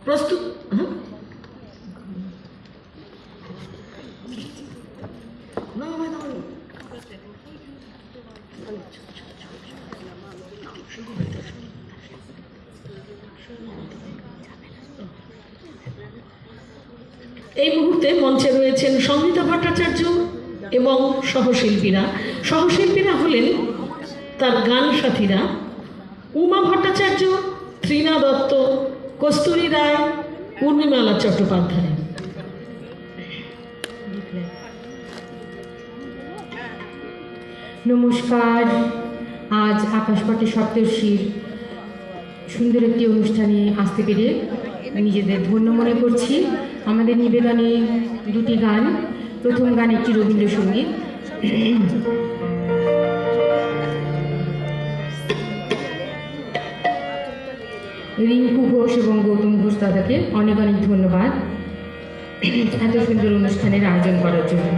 প্রস্তুত? এই মুহূর্তে মঞ্চে রয়েছেন সংগীতা ভট্টাচার্য এবং সহশিল্পীরা। সহশিল্পীরা হলেন তার গান সাথীরা উমা ভট্টাচার্য, ত্রিনা দত্ত, কস্তুরী রায়, উর্মিমালা চট্টোপাধ্যায়। নমস্কার। আজ আকাশপথে সপ্তর্ষির সুন্দর একটি অনুষ্ঠানে আসতে পেরে নিজেদের ধন্য মনে করছি। আমাদের নিবেদনে দুটি গান। প্রথম গান একটি রবীন্দ্রসঙ্গীত। রিঙ্কু ঘোষ এবং গৌতম ঘোষ দাদাকে অনেক অনেক ধন্যবাদ এত সুন্দর অনুষ্ঠানের আয়োজন করার জন্য।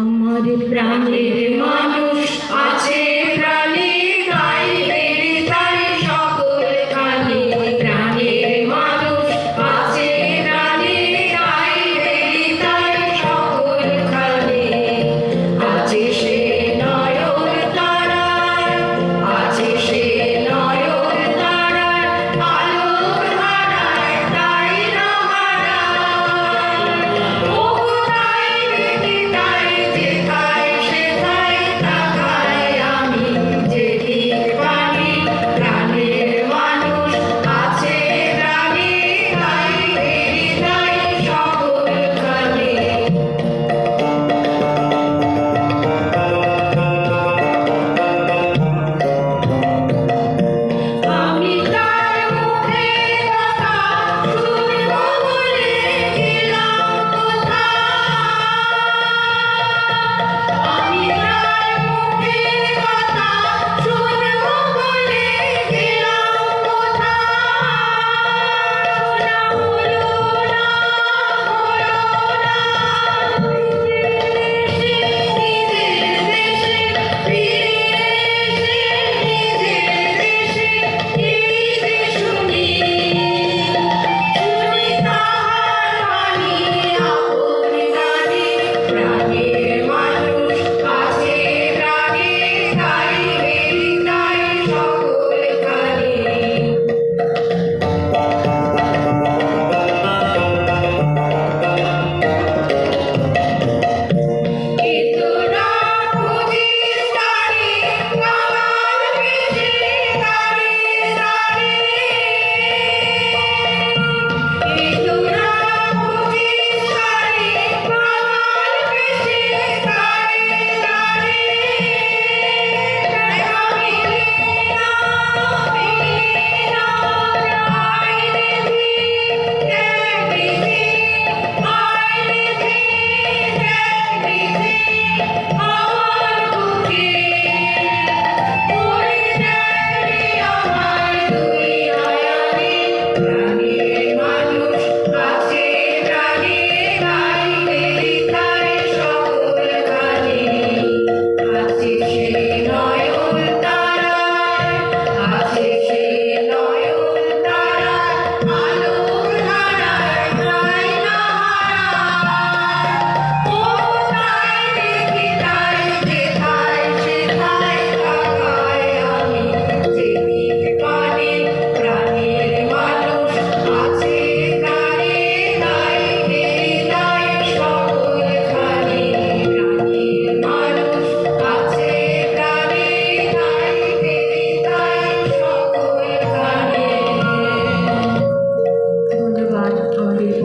আমার প্রাণের মানুষ আছে